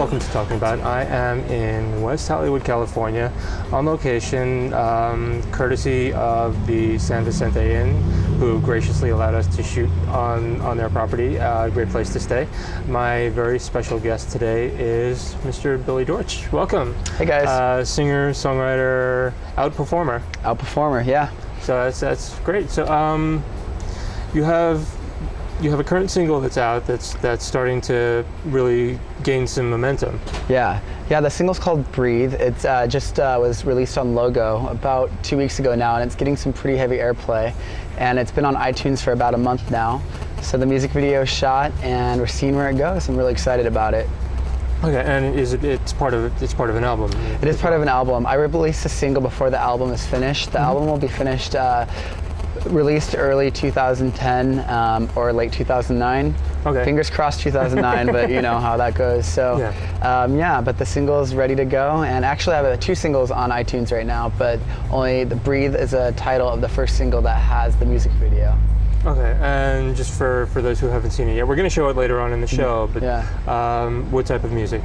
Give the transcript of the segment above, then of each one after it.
welcome to Talking About. I am in West Hollywood, California, on location, courtesy of the San Vicente Inn, who graciously allowed us to shoot on their property. A great place to stay. My very special guest today is Mr. Billy Dortch. Welcome. Hey guys. Singer, songwriter, out-performer. Out-performer, yeah. So that's great. So you have a current single that's out that's starting to really gain some momentum. Yeah. The single's called Breathe. It's just was released on Logo about 2 weeks ago now, and it's getting some pretty heavy airplay. And it's been on iTunes for about a month now. So the music video is shot, and we're seeing where it goes. I'm really excited about it. Okay, and it's part of an album? It is part of an album. I released a single before the album is finished. The album will be finished, released early 2010 or late 2009. Okay. Fingers crossed 2009, but you know how that goes. So yeah, but the single is ready to go. And actually I have 2 singles on iTunes right now, but only the Breathe is a title of the first single that has the music video. Okay, and just for those who haven't seen it yet, we're going to show it later on in the show, but what type of music?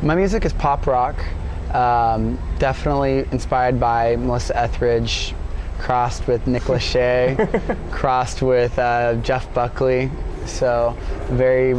My music is pop rock, definitely inspired by Melissa Etheridge, crossed with Nick Lachey, crossed with Jeff Buckley. So very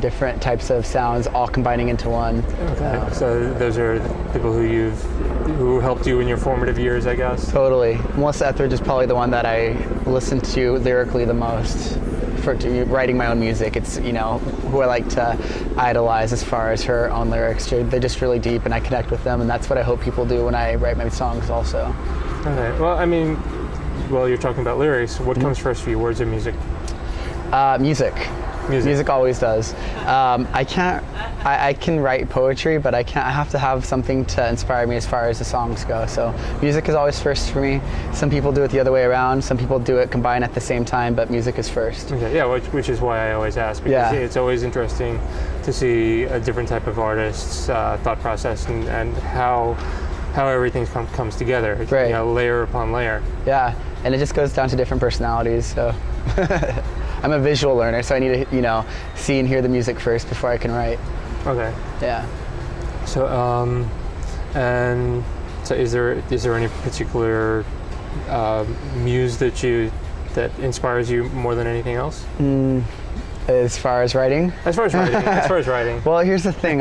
different types of sounds all combining into one. Okay, so those are the people who helped you in your formative years, I guess? Totally. Melissa Etheridge is probably the one that I listen to lyrically the most for writing my own music. It's, you know, who I like to idolize as far as her own lyrics. They're just really deep and I connect with them, and that's what I hope people do when I write my songs also. Okay, well, I mean, you're talking about lyrics. What comes first for you, words or music? Music always does. I can write poetry, but I have to have something to inspire me as far as the songs go. So music is always first for me. Some people do it the other way around. Some people do it combined at the same time, but music is first. Okay, yeah, which is why I always ask, because it's always interesting to see a different type of artist's thought process and how everything comes together, right. You know, layer upon layer. Yeah, and it just goes down to different personalities, so. I'm a visual learner, so I need to, you know, see and hear the music first before I can write. Okay. Yeah. So, and so is there any particular muse that inspires you more than anything else? As far as writing? As far as writing. Well, here's the thing.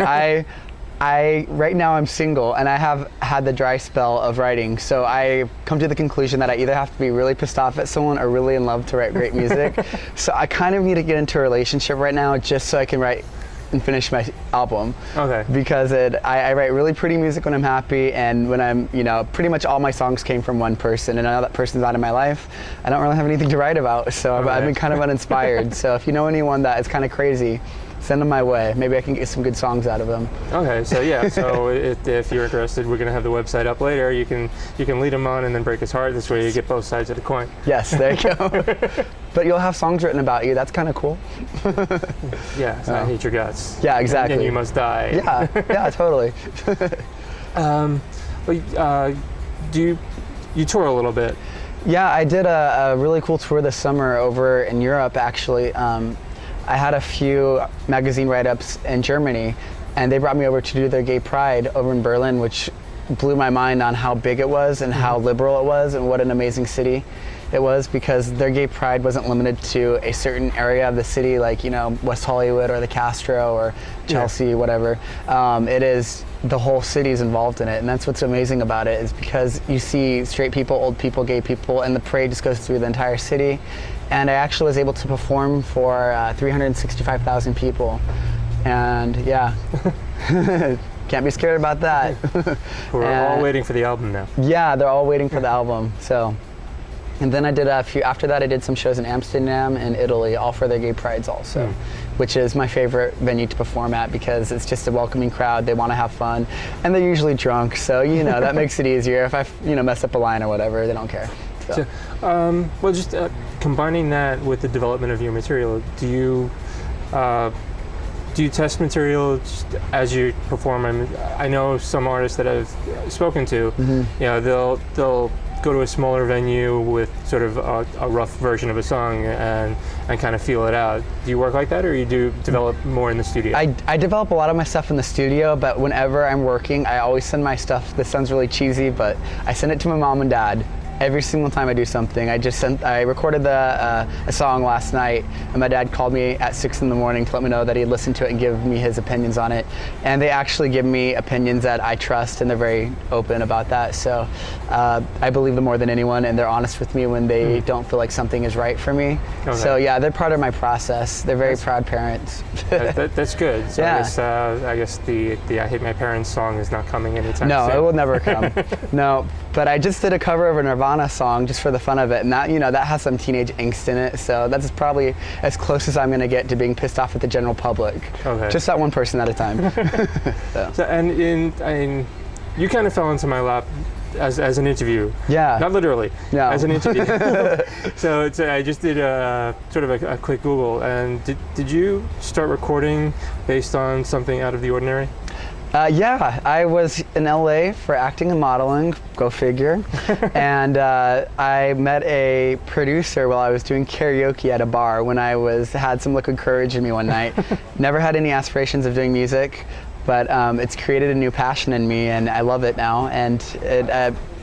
Right now I'm single, and I have had the dry spell of writing, so I come to the conclusion that I either have to be really pissed off at someone or really in love to write great music. So I kind of need to get into a relationship right now just so I can write and finish my album. Okay. Because I write really pretty music when I'm happy, and when I'm, you know, pretty much all my songs came from one person, and now that person's out of my life, I don't really have anything to write about, so I've been kind of uninspired. So if you know anyone that is kind of crazy, send them my way. Maybe I can get some good songs out of them. Okay, so yeah, so if you're interested, we're going to have the website up later. You can lead him on and then break his heart. This way you get both sides of the coin. Yes, there you go. But you'll have songs written about you. That's kind of cool. Yeah, so I hate your guts. Yeah, exactly. And you must die. Yeah, totally. Do you tour a little bit? Yeah, I did a really cool tour this summer over in Europe, actually. I had a few magazine write-ups in Germany, and they brought me over to do their gay pride over in Berlin, which blew my mind on how big it was and how liberal it was and what an amazing city it was, because their gay pride wasn't limited to a certain area of the city, like, you know, West Hollywood or the Castro or Chelsea, whatever. It is, the whole city is involved in it, and that's what's amazing about it, is because you see straight people, old people, gay people, and the parade just goes through the entire city. And I actually was able to perform for 365,000 people, and yeah, can't be scared about that. We're all waiting for the album now. Yeah, they're all waiting for the album. So, and then I did after that I did some shows in Amsterdam and Italy, all for their gay prides also, which is my favorite venue to perform at, because it's just a welcoming crowd. They want to have fun, and they're usually drunk, so you know that makes it easier. If I mess up a line or whatever, they don't care. So. Just combining that with the development of your material, do you test material just as you perform? I know some artists that I've spoken to, you know, they'll go to a smaller venue with sort of a rough version of a song and kind of feel it out. Do you work like that, or you do develop more in the studio? I develop a lot of my stuff in the studio, but whenever I'm working, I always send my stuff. This sounds really cheesy, but I send it to my mom and dad. Every single time I do something, I recorded a song last night, and my dad called me at 6 in the morning to let me know that he had listened to it and give me his opinions on it. And they actually give me opinions that I trust, and they're very open about that. So I believe them more than anyone, and they're honest with me when they don't feel like something is right for me. Okay. So yeah, they're part of my process. They're very proud parents. That's good. So yeah. I guess the I Hate My Parents song is not coming anytime soon. No, it will never come. No, but I just did a cover of a Nirvana song just for the fun of it, and that has some teenage angst in it, so that's probably as close as I'm going to get to being pissed off at the general public. Okay. Just that one person at a time. So, and you kind of fell into my lap as an interview. Yeah. Not literally. No. As an interview. So I just did sort of a quick Google, and did you start recording based on something out of the ordinary? Yeah, I was in LA for acting and modeling, go figure, and I met a producer while I was doing karaoke at a bar when I had some liquid courage in me one night. Never had any aspirations of doing music, but it's created a new passion in me, and I love it now. And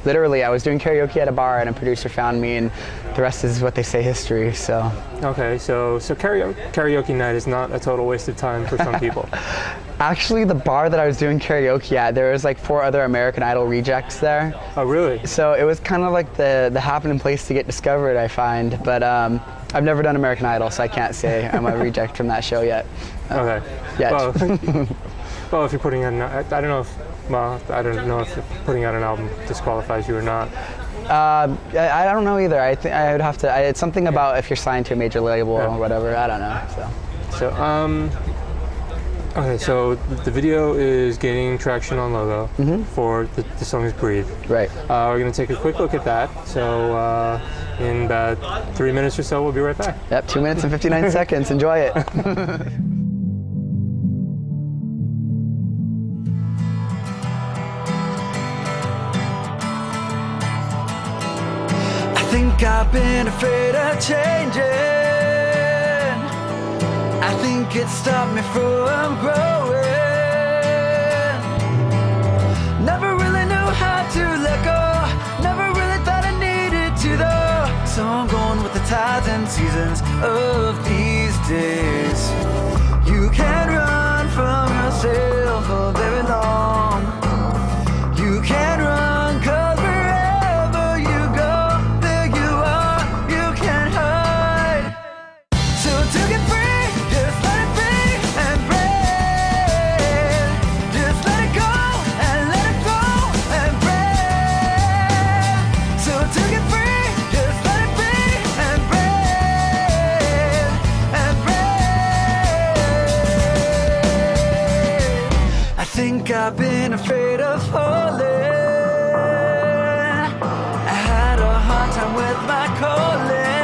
literally, I was doing karaoke at a bar, and a producer found me, and the rest is what they say history. So. Okay, so karaoke night is not a total waste of time for some people. Actually, the bar that I was doing karaoke at, there was like 4 other American Idol rejects there. Oh, really? So it was kind of like the happening place to get discovered, I find. But I've never done American Idol, so I can't say I'm a reject from that show yet. Okay. Yet. Well, if you're putting in, I don't know if putting out an album disqualifies you or not. I don't know either. I think I would have to. It's something about if you're signed to a major label or whatever. I don't know. So. Okay, so the video is gaining traction on Logo for the song is Breathe. Right. We're going to take a quick look at that. So in about 3 minutes or so, we'll be right back. Yep, 2 minutes and 59 seconds. Enjoy it. I think I've been afraid of changing. I think it stopped me from growing. Never really knew how to let go. Never really thought I needed to though. So I'm going with the tides and seasons of these days. You can't run from yourself for very long. You can't run 'cause wherever you go, there you are. You can't hide. So to get free, I've been afraid of falling. I had a hard time with my calling.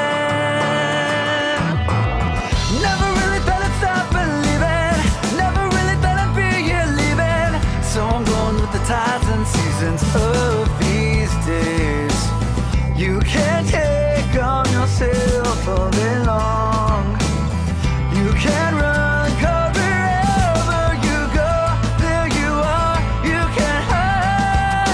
Never really thought I'd stop believing. Never really thought I'd be here leaving. So I'm going with the tides and seasons of these days. You can't take on yourself for very long. You can't run. Wherever you go, there you are. You can't hide.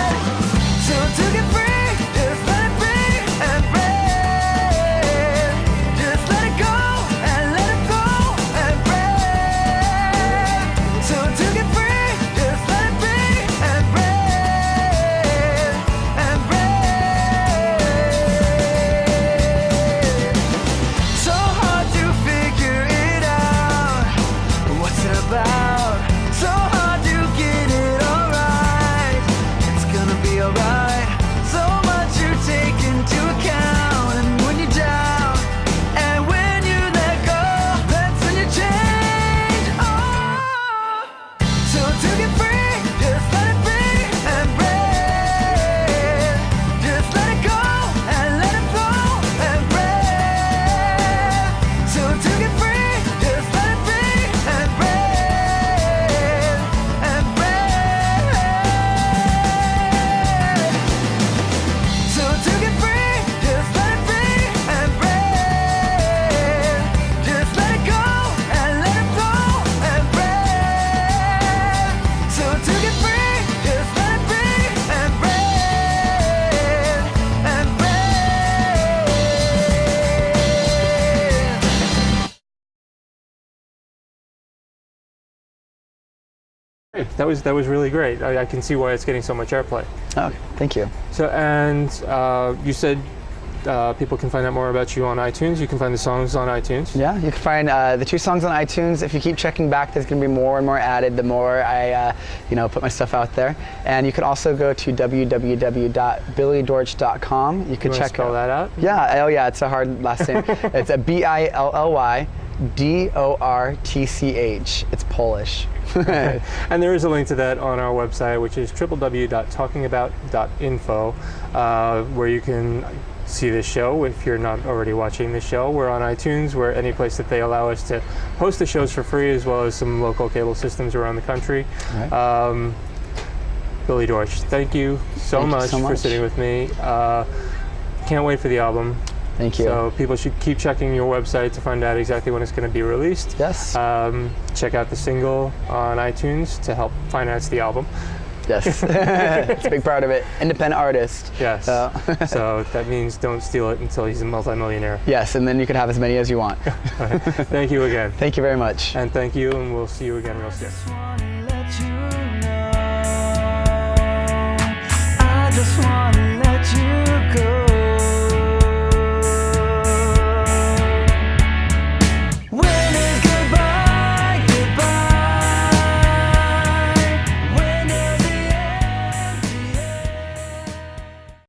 That was really great. I can see why it's getting so much airplay. Oh, thank you. So, and you said people can find out more about you on iTunes. You can find the songs on iTunes. Yeah, you can find the 2 songs on iTunes. If you keep checking back, there's going to be more and more added the more I put my stuff out there. And you can also go to www.billydortch.com. You can check spell that out. Yeah, oh yeah, it's a hard last name. It's a BILLYDORTCH. It's Polish. And there is a link to that on our website, which is www.talkingabout.info, where you can see this show if you're not already watching the show. We're on iTunes. We're any place that they allow us to host the shows for free, as well as some local cable systems around the country. Right. Billy Dortch, thank you so much for sitting with me. Can't wait for the album. Thank you. So people should keep checking your website to find out exactly when it's going to be released. Yes. Check out the single on iTunes to help finance the album. Yes. It's a big part of it. Independent artist. Yes. So that means don't steal it until he's a multimillionaire. Yes, and then you can have as many as you want. Thank you again. Thank you very much. And thank you, and we'll see you again real soon.